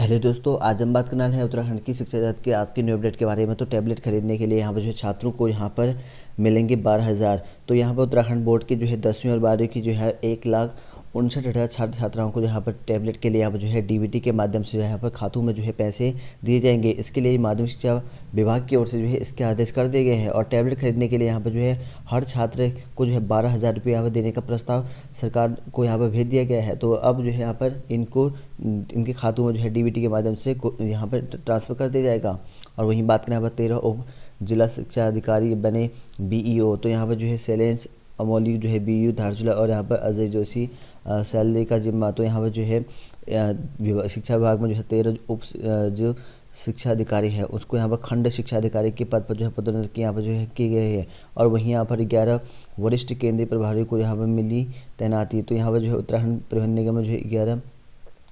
Hello दोस्तों, आज हम बात करना है उत्तराखंड की शिक्षा नीति के आज के न्यू अपडेट के बारे में। तो टैबलेट खरीदने के लिए यहाँ पर जो है छात्रों को यहाँ पर मिलेंगे 12,000। तो यहाँ पर उत्तराखंड बोर्ड के जो है 10वीं और 12वीं की जो है 1,59,000 छात्र छात्राओं को यहाँ पर टैबलेट के लिए यहाँ पर जो है डीबीटी के माध्यम से यहाँ पर खातों में जो है पैसे दिए जाएंगे। इसके लिए माध्यमिक शिक्षा विभाग की ओर से जो है इसके आदेश कर दिए गए हैं। और टैबलेट खरीदने के लिए यहाँ पर जो है हर छात्र को जो है 12,000 रुपये यहाँ पर देने का प्रस्ताव सरकार को यहाँ पर भेज दिया गया है। तो अब जो है यहाँ पर इनके खातों में जो है डीबीटी के माध्यम से यहाँ पर ट्रांसफ़र कर दिया जाएगा। और वहीं बात करें यहाँ पर 13 उप जिला शिक्षा अधिकारी बने बीईओ। तो यहाँ पर जो है शैलेंद्र अमोली जो है बीईओ धारचूला और यहाँ पर अजय जोशी सैलरी का जिम्मा। तो यहाँ पर जो है शिक्षा विभाग में जो है 13 उप जो शिक्षा अधिकारी है उसको यहाँ पर खंड शिक्षा अधिकारी के पद पर जो है पदोन्नति यहाँ पर जो है की गई है। और वहीं यहाँ पर 11 वरिष्ठ केंद्रीय प्रभारी को यहाँ पर मिली तैनाती। तो यहाँ पर जो है उत्तराखंड परिवहन निगम में जो है 11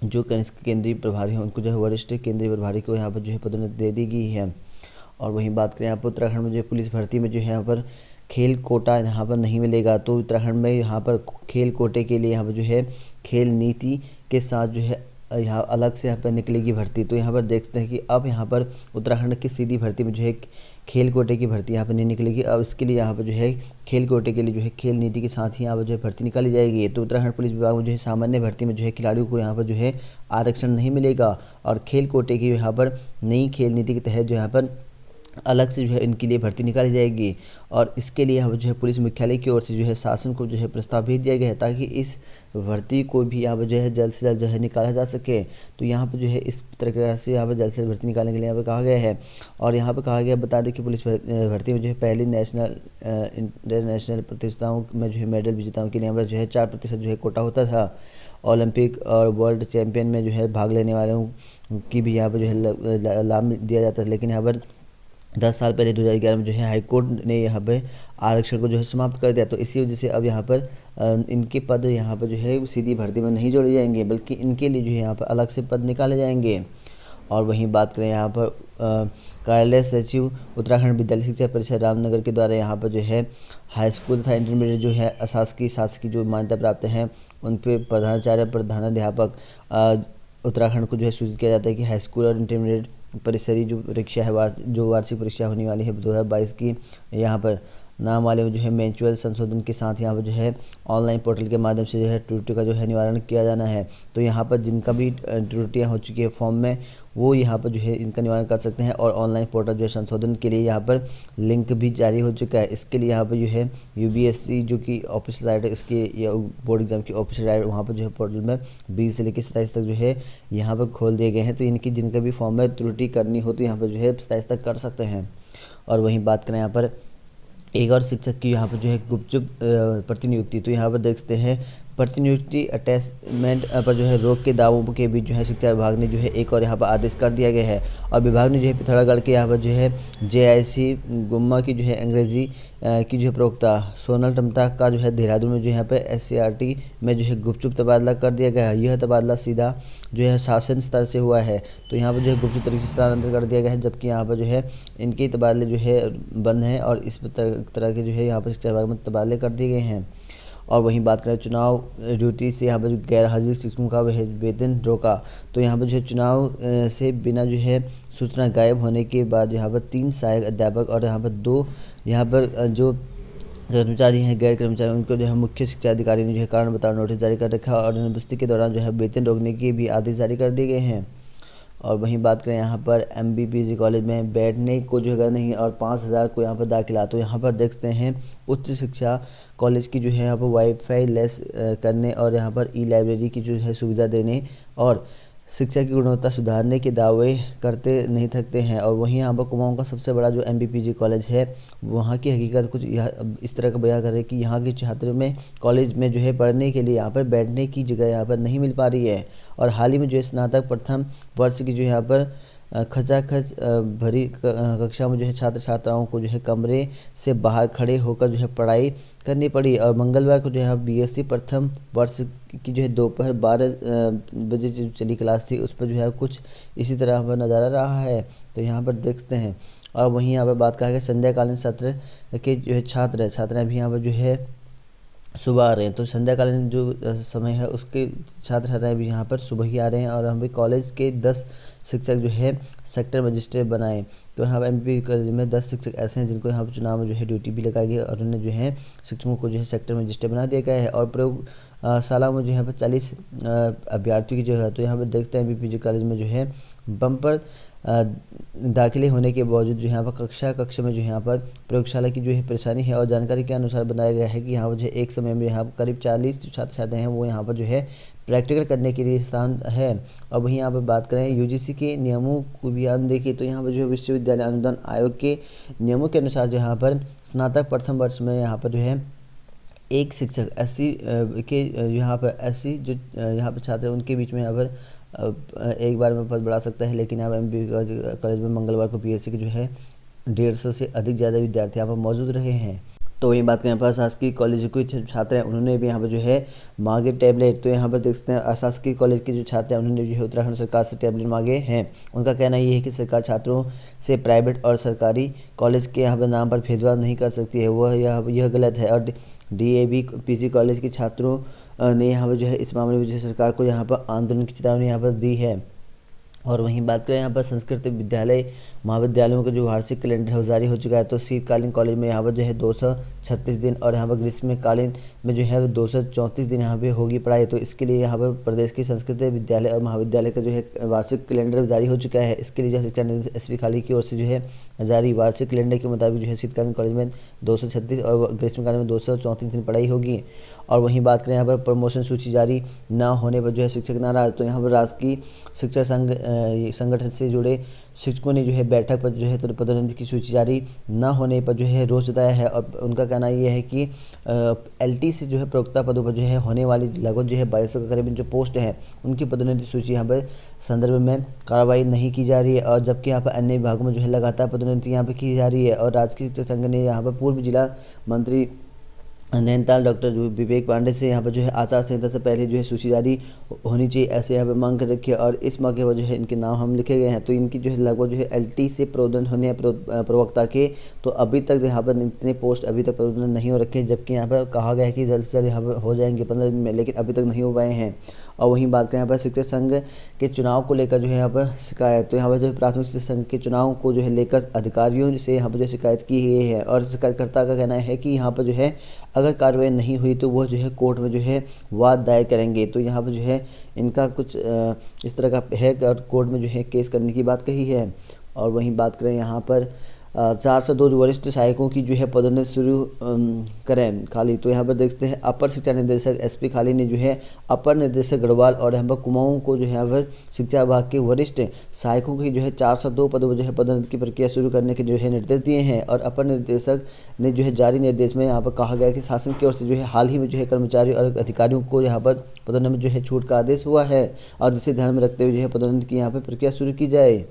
जो कनिष्ठ केंद्रीय प्रभारी हैं उनको जो है वरिष्ठ केंद्रीय प्रभारी को यहाँ पर जो है पदोन्नति दे दी गई है। और वहीं बात करें यहाँ पर उत्तराखंड में जो पुलिस भर्ती में जो है यहाँ पर खेल कोटा यहाँ पर नहीं मिलेगा। तो उत्तराखंड में यहाँ पर खेल कोटे के लिए यहाँ पर जो है खेल नीति के साथ जो है यहाँ अलग से यहाँ पर निकलेगी भर्ती। तो यहाँ पर देखते हैं कि अब यहाँ पर उत्तराखंड की सीधी भर्ती में जो है खेल कोटे की भर्ती यहाँ पर नहीं निकलेगी। अब इसके लिए यहाँ पर जो है खेल कोटे के लिए जो है खेल नीति के साथ ही यहाँ पर जो है भर्ती निकाली जाएगी। तो उत्तराखंड पुलिस विभाग में जो है सामान्य भर्ती में जो है खिलाड़ियों को यहाँ पर जो है आरक्षण नहीं मिलेगा। और खेल कोटे की यहाँ पर नई खेल नीति के तहत जो यहाँ पर अलग से जो है इनके लिए भर्ती निकाली जाएगी। और इसके लिए यहाँ पर जो है पुलिस मुख्यालय की ओर से जो है शासन को जो है प्रस्ताव भेज दिया गया है ताकि इस भर्ती को भी यहाँ पर जो है जल्द से जल्द जो है निकाला जा सके। तो यहाँ पर जो है इस प्रकार से यहाँ पर जल्द से जल्द भर्ती निकालने के लिए यहाँ पर कहा गया है। और यहाँ पर कहा गया बता दें कि पुलिस भर्ती में जो है पहली नेशनल इंटरनेशनल प्रतियोगिताओं में जो है मेडल विजेताओं के लिए यहाँ पर जो है 4% जो है कोटा होता था। ओलंपिक और वर्ल्ड चैंपियन में जो है भाग लेने वालों की भी यहाँ पर जो है लाभ दिया जाता है। लेकिन यहाँ पर 10 साल पहले 2011 में जो है हाईकोर्ट ने यहाँ पे आरक्षण को जो है समाप्त कर दिया। तो इसी वजह से अब यहाँ पर इनके पद यहाँ पर जो है सीधी भर्ती में नहीं जोड़े जाएंगे बल्कि इनके लिए जो है यहाँ पर अलग से पद निकाले जाएंगे। और वहीं बात करें यहाँ पर कार्यालय सचिव उत्तराखंड विद्यालय शिक्षा परिषद रामनगर के द्वारा यहाँ पर जो है हाई स्कूल तथा इंटरमीडिएट जो है शासकीय जो मान्यता प्राप्त हैं उन पर प्रधानाचार्य प्रधानाध्यापक उत्तराखंड को जो है सूचित किया जाता है कि हाई स्कूल और इंटरमीडिएट परिसरीय जो परीक्षा है जो वार्षिक परीक्षा होने वाली है 2022 की यहाँ पर नाम वाले में जो है मैनुअल संशोधन के साथ यहाँ पर जो है ऑनलाइन पोर्टल के माध्यम से जो है त्रुटि का जो है निवारण किया जाना है। तो यहाँ पर जिनका भी त्रुटियाँ हो चुकी है फॉर्म में वो यहाँ पर जो है इनका निवारण कर सकते हैं। और ऑनलाइन पोर्टल जो है संशोधन के लिए यहाँ पर लिंक भी जारी हो चुका है। इसके लिए यहाँ पर जो है UBSC जो कि ऑफिशियल साइट है इसके बोर्ड एग्जाम की ऑफिशियल साइट वहाँ पर जो है पोर्टल में 20 से लेकर 27 तक जो है यहाँ पर खोल दिए गए हैं। तो इनकी जिनका भी फॉर्म में त्रुटि करनी हो तो यहाँ पर जो है 27 तक कर सकते हैं। और वहीं बात करें यहाँ पर एक और शिक्षक की यहाँ पर जो है गुपचुप प्रतिनियुक्ति। तो यहाँ पर देखते हैं प्रतिनियुक्ति अटैचमेंट पर जो है रोक के दावों के बीच जो है शिक्षा विभाग ने जो है एक और यहाँ पर आदेश कर दिया गया है। और विभाग ने जो है पिथौरागढ़ के यहाँ पर जो है JIC गुम्मा की जो है अंग्रेजी की जो है प्रवक्ता सोनल टमटा का जो है देहरादून में जो यहाँ पर SCRT में जो है गुपचुप तबादला कर दिया गया है। यह तबादला सीधा जो है शासन स्तर से हुआ है। तो यहाँ पर जो है गुपचुप तरीके से स्थानांतरित कर दिया गया है जबकि यहाँ पर जो है इनके तबादले जो है बंद हैं और इस तरह के जो है यहाँ पर शिक्षा विभाग में तबादले कर दिए गए हैं। और वहीं बात करें चुनाव ड्यूटी से यहाँ पर जो गैर हाजिर शिक्षकों का वह वेतन रोका। तो यहाँ पर जो है चुनाव से बिना जो है सूचना गायब होने के बाद यहाँ पर 3 सहायक अध्यापक और यहाँ पर 2 यहाँ पर जो कर्मचारी हैं गैर कर्मचारी उनको जो है मुख्य शिक्षा अधिकारी ने जो है कारण बताओ नोटिस जारी कर रखा और अनुपस्थिति के दौरान जो है वेतन रोकने के भी आदेश जारी कर दिए गए हैं। और वहीं बात करें यहाँ पर MBPG कॉलेज में बैठने को जगह नहीं और 5,000 को यहाँ पर दाखिला। तो यहाँ पर देखते हैं उच्च शिक्षा कॉलेज की जो है यहाँ पर वाईफाई लेस करने और यहाँ पर ई-लाइब्रेरी की जो है सुविधा देने और शिक्षा की गुणवत्ता सुधारने के दावे करते नहीं थकते हैं। और वहीं यहाँ पर कुमाऊं का सबसे बड़ा जो MBPG कॉलेज है वहाँ की हकीकत कुछ इस तरह का बयान कर रहे हैं कि यहाँ के छात्र में कॉलेज में जो है पढ़ने के लिए यहाँ पर बैठने की जगह यहाँ पर नहीं मिल पा रही है। और हाल ही में जो है स्नातक प्रथम वर्ष की जो यहाँ पर खचाखच भरी कक्षा में जो है छात्र छात्राओं को जो है कमरे से बाहर खड़े होकर जो है पढ़ाई करनी पड़ी। और मंगलवार को जो है BSc प्रथम वर्ष की जो है दोपहर 12 बजे जो चली क्लास थी उस पर जो है कुछ इसी तरह पर नज़ारा रहा है। तो यहाँ पर देखते हैं। और वहीं यहाँ पर बात करें संध्याकालीन सत्र के जो है छात्राएँ भी यहाँ पर जो है सुबह आ रहे हैं। तो संध्याकालीन जो समय है उसके छात्र छात्राएँ भी यहाँ पर सुबह ही आ रहे हैं। और हम भी कॉलेज के 10 शिक्षक जो है सेक्टर मजिस्ट्रेट बनाए। तो यहाँ एमपी कॉलेज में 10 शिक्षक ऐसे हैं जिनको यहाँ पर चुनाव में जो है ड्यूटी भी लगाई गई है और उन्हें जो है शिक्षकों को जो है सेक्टर मजिस्ट्रेट बना दिया गया है। और प्रयोगशाला में जो है 40 अभ्यर्थियों की जो है, तो यहाँ पर देखते हैं बीपीजी कॉलेज में जो है बम्पर दाखिले होने के बावजूद जो यहाँ पर कक्षा में जो यहाँ पर प्रयोगशाला की जो है परेशानी है। और जानकारी के अनुसार बताया गया है कि यहाँ पर जो है एक समय में यहाँ पर करीब 40 जो छात्र छात्राएँ हैं वो यहाँ पर जो है प्रैक्टिकल करने के लिए स्थान है। और वहीं यहाँ पर बात करें यूजीसी के नियमों को भी याद देखिए, तो यहाँ पर जो है विश्वविद्यालय अनुदान आयोग के नियमों के अनुसार जो यहाँ पर स्नातक प्रथम वर्ष में यहाँ पर जो है एक शिक्षक एससी के यहाँ पर एससी जो यहाँ पर छात्र हैं उनके बीच में यहाँ पर एक बार में पद बढ़ा सकता है। लेकिन यहाँ एमबी कॉलेज में मंगलवार को पीएससी के जो है 150 से अधिक ज़्यादा विद्यार्थी यहाँ पर मौजूद रहे हैं। तो वही बात करें यहाँ पर शासकीय कॉलेज के छात्र हैं उन्होंने भी यहाँ पर जो है मांगे टैबलेट। तो यहाँ पर देख सकते हैं अशासकीय कॉलेज के जो छात्र हैं उन्होंने जो है उत्तराखंड सरकार से टैबलेट मांगे हैं। उनका कहना ये है कि सरकार छात्रों से प्राइवेट और सरकारी कॉलेज के यहाँ पर नाम पर भेदभाव नहीं कर सकती है, वह यह गलत है। और डीएवी पीजी कॉलेज के छात्रों ने यहाँ पर जो है इस मामले में जो है सरकार को यहाँ पर आंदोलन की चेतावनी यहाँ पर दी है। और वहीं बात करें यहाँ पर संस्कृत विद्यालय महाविद्यालयों का जो वार्षिक कैलेंडर है जारी हो चुका है। तो शीतकालीन कॉलेज में यहाँ पर जो है 236 दिन और यहाँ पर ग्रीष्मकालीन में जो है 234 दिन यहाँ पे होगी पढ़ाई। तो इसके लिए यहाँ पर प्रदेश की संस्कृत विद्यालय और महाविद्यालय का जो है वार्षिक कैलेंडर जारी हो चुका है। इसके लिए जो शिक्षा निदेशक एसपी खाली की ओर से जो है जारी वार्षिक कैलेंडर के मुताबिक जो है शीतकालीन कॉलेज में 236 और ग्रीष्मकालीन में 234 दिन पढ़ाई होगी। और वहीं बात करें यहाँ पर प्रमोशन सूची जारी न होने पर जो है शिक्षक नाराज। तो यहाँ पर राजकीय शिक्षक संगठन से जुड़े शिक्षकों ने जो है बैठक पर जो है तो पदोन्नति की सूची जारी न होने पर जो है रोष जताया है। और उनका कहना यह है कि एलटी से जो है प्रवक्ता पदों पर जो है होने वाली लगभग जो है 2200 के करीब जो पोस्ट हैं उनकी पदोन्नति सूची यहाँ पर संदर्भ में कार्रवाई नहीं की जा रही है। और जबकि यहाँ पर अन्य विभागों में जो है लगातार पदोन्नति यहाँ पर की जा रही है। और राजकीय शिक्षक संघ ने यहाँ पर पूर्व जिला मंत्री नैनीताल डॉक्टर विवेक पांडे से यहाँ पर जो है आचार संहिता से पहले जो है सूची जारी होनी चाहिए ऐसे यहाँ पर मांग कर रखी है। और इस मौके पर जो है इनके नाम हम लिखे गए हैं। तो इनकी जो है लगभग जो है एलटी से प्रोन्नत होने हैं प्रवक्ता के, तो अभी तक यहाँ पर इतने पोस्ट अभी तक प्रोन्नत नहीं हो रखे हैं। जबकि यहाँ पर कहा गया है कि जल्द से जल्द यहाँ पर हो जाएंगे 15 दिन में, लेकिन अभी तक नहीं हो पाए हैं। और वहीं बात करें यहाँ पर शिक्षक संघ के चुनाव को लेकर जो है यहाँ पर शिकायत, तो यहाँ पर जो है प्राथमिक शिक्षक संघ के चुनाव को जो है लेकर अधिकारियों से यहाँ पर जो शिकायत की गई है। और शिकायतकर्ता का कहना है कि यहाँ पर जो है अगर कार्रवाई नहीं हुई तो वह जो है कोर्ट में जो है वाद दायर करेंगे। तो यहाँ पर जो है इनका कुछ इस तरह का है और कोर्ट में जो है केस करने की बात कही है। और वहीं बात करें यहाँ पर 402 वरिष्ठ सहायकों की जो है पदोन्नति शुरू करें खाली। तो यहाँ पर देखते हैं अपर शिक्षा निदेशक एसपी खाली ने जो है अपर निदेशक गढ़वाल और यहाँ पर कुमाऊं को जो है यहाँ पर शिक्षा विभाग के वरिष्ठ सहायकों की जो है 402 पदों पर जो है पदोन्नति की प्रक्रिया शुरू करने के जो है निर्देश दिए हैं। और अपर निदेशक ने जो है जारी निर्देश में यहाँ पर कहा गया कि शासन की ओर से जो है हाल ही में जो है कर्मचारी और अधिकारियों को यहाँ पर पदोन्नति में जो है छूट का आदेश हुआ है और जिसे ध्यान में रखते हुए जो है पदोन्नति की यहाँ पर प्रक्रिया शुरू की जाए।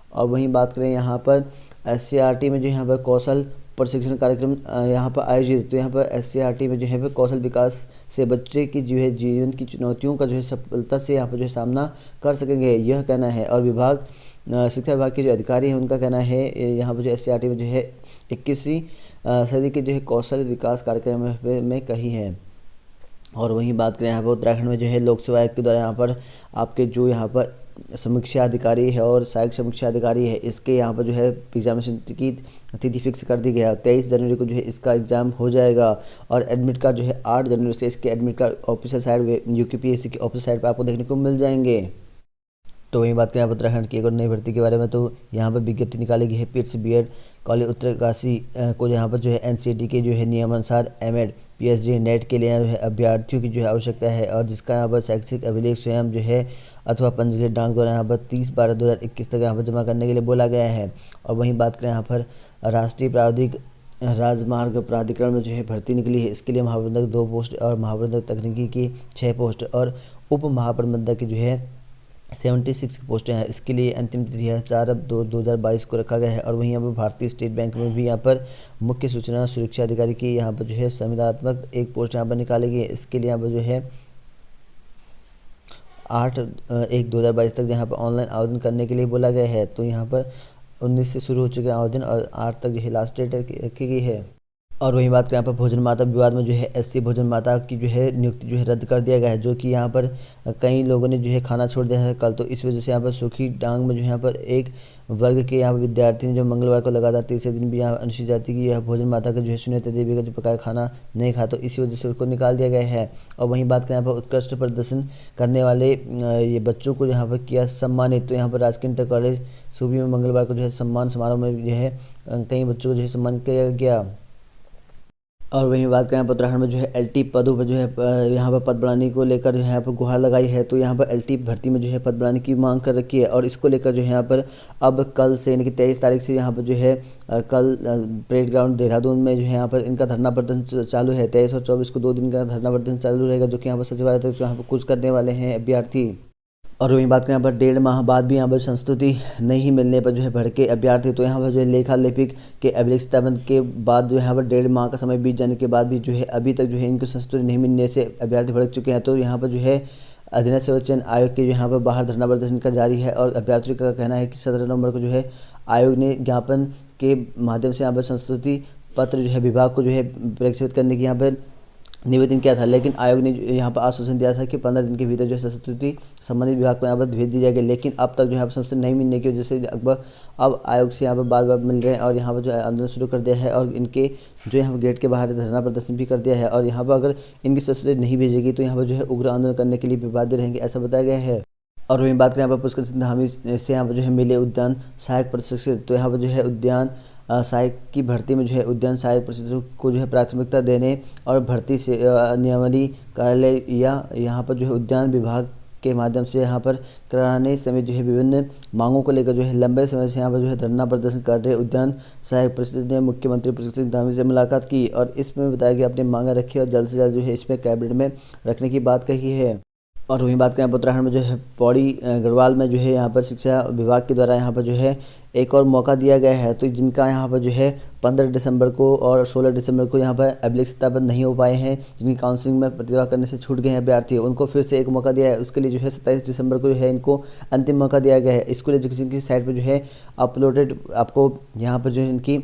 और वहीं बात करें यहाँ पर एससीईआरटी में जो यहाँ पर कौशल प्रशिक्षण कार्यक्रम यहाँ पर आयोजित। तो यहाँ पर एससीईआरटी में जो है कौशल विकास से बच्चे की जो है जीवन की चुनौतियों का जो है सफलता से यहाँ पर जो है सामना कर सकेंगे, यह कहना है। और शिक्षा विभाग के जो अधिकारी हैं उनका कहना है यहाँ पर जो एससीईआरटी में जो है 21वीं सदी के जो है कौशल विकास कार्यक्रम में कही है। और वहीं बात करें यहाँ पर उत्तराखंड में जो है लोक सेवा आयोग के द्वारा यहाँ पर आपके जो यहाँ पर समीक्षा अधिकारी है और सहायक समीक्षा अधिकारी है, इसके यहाँ पर जो है एग्जामिनेशन की तिथि फिक्स कर दी गया है। 23 जनवरी को जो है इसका एग्ज़ाम हो जाएगा। और एडमिट कार्ड जो है 8 जनवरी से इसके admit card official site UKPSC की ऑफिशियल साइट पर आपको देखने को मिल जाएंगे। तो वहीं बात करें आप उत्तराखंड की एक और नई भर्ती के बारे में, तो यहाँ पर विज्ञप्ति निकाली गई है पिट्स बीएड कॉलेज उत्तरकाशी को यहाँ पर जो है एनसीईआरटी के जो है नियमानुसार एमएड पीएचडी नेट के लिए अभ्यर्थियों की जो है आवश्यकता है। और जिसका यहाँ पर शैक्षिक अभिलेख स्वयं जो है अथवा पंजीकृत डाक द्वारा यहाँ पर 30/12/2021 तक यहाँ पर जमा करने के लिए बोला गया है। और वहीं बात करें यहाँ पर राष्ट्रीय प्रावधिक राजमार्ग प्राधिकरण में जो है भर्ती निकली है, इसके लिए महाप्रबंधक 2 पोस्ट और महाप्रबंधक तकनीकी की 6 पोस्ट और उप महाप्रबंधक की जो है 76 पोस्टें हैं। इसके लिए अंतिम तिथि है 4/2/2022 को रखा गया है। और वहीं यहाँ पर भारतीय स्टेट बैंक में भी यहाँ पर मुख्य सूचना सुरक्षा अधिकारी की यहाँ पर जो है संविदात्मक 1 पोस्ट यहाँ पर निकाली गई है। इसके लिए यहाँ पर जो है 8/1/2022 तक यहाँ पर ऑनलाइन आवेदन करने के लिए बोला गया है। तो यहाँ पर 19 से शुरू हो चुके आवेदन और 8 तक जो है लास्ट डेट रखी गई है। और वहीं बात करें यहाँ पर भोजन माता विवाद में जो है एससी भोजन माता की जो है नियुक्ति जो है रद्द कर दिया गया है, जो कि यहाँ पर कई लोगों ने जो है खाना छोड़ दिया है कल, तो इस वजह से यहाँ पर सूखी डांग में जो है यहाँ पर एक वर्ग के यहाँ पर विद्यार्थी ने जो मंगलवार को लगातार तीसरे दिन भी यहाँ अनुसूचित जाति की यह भोजन माता का जो है सुनीता देवी का जो पकाया खाना नहीं खा, तो इसी वजह से उसको निकाल दिया गया है। और वहीं बात करें यहाँ पर उत्कृष्ट प्रदर्शन करने वाले ये बच्चों को यहाँ पर किया सम्मानित, तो यहाँ पर राजकीय इंटर कॉलेज सूबी में मंगलवार को जो है सम्मान समारोह में जो है कई बच्चों को जो है सम्मानित किया गया। और वहीं बात करें उत्तराखंड में जो है एलटी पदों पर जो है यहाँ पर पद बढ़ाने को लेकर जो है यहाँ पर गुहार लगाई है, तो यहाँ पर एलटी भर्ती में जो है पद बढ़ाने की मांग कर रखी है। और इसको लेकर जो है यहाँ पर अब कल से यानी कि 23 तारीख से यहाँ पर जो है कल परेड ग्राउंड देहरादून में जो है यहाँ पर इनका धरना प्रदर्शन चालू है। 23 और 24 को 2 दिन का धरना प्रदर्शन चालू रहेगा, जो कि यहाँ पर सचिवालय तक यहाँ पर कुछ करने वाले हैं अभ्यर्थी। और वहीं बात करें यहाँ पर 1.5 माह बाद भी यहाँ पर संस्तुति नहीं मिलने पर जो है भड़के अभ्यर्थी, तो यहाँ पर जो है लेखा लिपिक के अभिलेखन के बाद जो है यहाँ पर 1.5 माह का समय बीत जाने के बाद भी जो है अभी तक जो है इनको संस्तुति नहीं मिलने से अभ्यर्थी भड़क चुके हैं। तो यहाँ पर जो है अधीनस्थ सेवा चयन आयोग के जो यहाँ पर बाहर धरना प्रदर्शन का जारी है, और अभ्यर्थियों का कहना है कि 17 नवंबर को जो है आयोग ने ज्ञापन के माध्यम से यहाँ पर संस्तुति पत्र जो है विभाग को जो है प्रेषित करने की यहाँ पर निवेदन किया था, लेकिन आयोग ने यहाँ पर आश्वासन दिया था कि 15 दिन के भीतर जो है संस्तुति संबंधित विभाग को यहाँ पर भेज दी जाएगी। लेकिन अब तक जो है संस्तुति नहीं मिलने की वजह से अब आयोग से यहाँ पर बार बार मिल रहे हैं और यहाँ पर जो है आंदोलन शुरू कर दिया है, और इनके जो यहाँ पर गेट के बाहर धरना प्रदर्शन भी कर दिया है। और यहाँ पर अगर इनकी संस्तुति नहीं भेजेगी तो यहाँ पर जो है उग्र आंदोलन करने के लिए भी बाध्य रहेंगे, ऐसा बताया गया है। और वहीं बात करें यहाँ पर पुष्कर सिंह धामी से यहाँ पर जो है मिले उद्यान सहायक प्रशिक्षित, तो यहाँ पर जो है उद्यान सहायक की भर्ती में जो है उद्यान सहायक प्रशिक्षकों को जो है प्राथमिकता देने और भर्ती से नियमावली कार्यालय या यहाँ पर जो है उद्यान विभाग के माध्यम से यहाँ पर कराने समेत जो है विभिन्न मांगों को लेकर जो है लंबे समय से यहाँ पर जो है धरना प्रदर्शन कर रहे उद्यान सहायक प्रशिक्षक ने मुख्यमंत्री पुष्कर सिंह धामी से मुलाकात की, और इसमें बताया कि अपनी मांगे रखी और जल्द से जल्द जो है इसमें कैबिनेट में रखने की बात कही है। और वहीं बात करें उत्तराखंड में जो है पौड़ी गढ़वाल में जो है यहाँ पर शिक्षा विभाग के द्वारा यहाँ पर जो है एक और मौका दिया गया है, तो जिनका यहाँ पर जो है 15 दिसंबर को और 16 दिसंबर को यहाँ पर अभिलेख सत्यापन नहीं हो पाए हैं, जिनकी काउंसलिंग में प्रतिभा करने से छूट गए हैं अभ्यर्थी, उनको फिर से एक मौका दिया है। उसके लिए जो है 27 दिसंबर को जो है इनको अंतिम मौका दिया गया है। स्कूल एजुकेशन की साइट पर जो है अपलोडेड आपको यहाँ पर जो है इनकी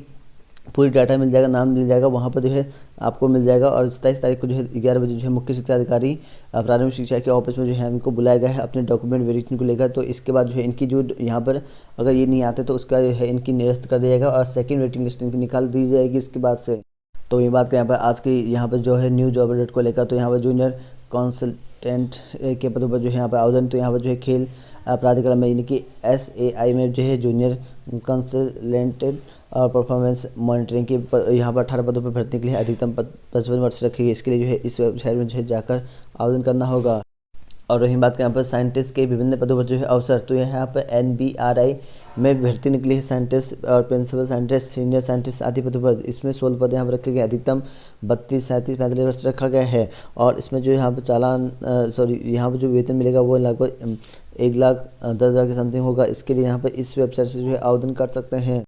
पूरी डाटा मिल जाएगा, नाम मिल जाएगा, वहाँ पर जो है आपको मिल जाएगा। और 27 तारीख को जो है 11 बजे जो है मुख्य शिक्षा अधिकारी प्रारंभिक शिक्षा के ऑफिस में जो है इनको बुलाया गया है अपने डॉक्यूमेंट वेरिफिकेशन को लेकर। तो इसके बाद जो है इनकी जो यहाँ पर अगर ये नहीं आते तो उसका जो है इनकी निरस्त कर दिया जाएगा और सेकंड वेटिंग लिस्ट इनकी निकाल दी जाएगी इसके बाद से। तो ये बात करें यहाँ पर आज की यहाँ पर जो है न्यू जॉब अपडेट को लेकर, तो यहाँ पर जूनियर कंसल्टेंट के पदों पर जो है यहाँ पर आवेदन, तो यहाँ पर जो है खेल प्राधिकरण में यानी कि SAI में जो है जूनियर कंसल्टेंट और परफॉर्मेंस मॉनिटरिंग की यहाँ पर 18 पदों पर भर्ती के लिए अधिकतम 55 वर्ष रखी गई। इसके लिए जो है इस वेबसाइट में जो है जाकर आवेदन करना होगा। और रही बात करें यहाँ पर साइंटिस्ट के विभिन्न पदों पर जो है अवसर, तो यहाँ पर NBRI में भर्ती निकली है साइंटिस्ट और प्रिंसिपल साइंटिस्ट, सीनियर साइंटिस्ट आदि पदों पर। इसमें 16 पद यहाँ पर रखे गए, अधिकतम 32, 37, 45 वर्ष रखा गया है। और इसमें जो यहाँ पर यहाँ पर जो वेतन मिलेगा वो लगभग 1,10,000 के समथिंग होगा। इसके लिए यहाँ पर इस वेबसाइट से जो है आवेदन कर सकते हैं।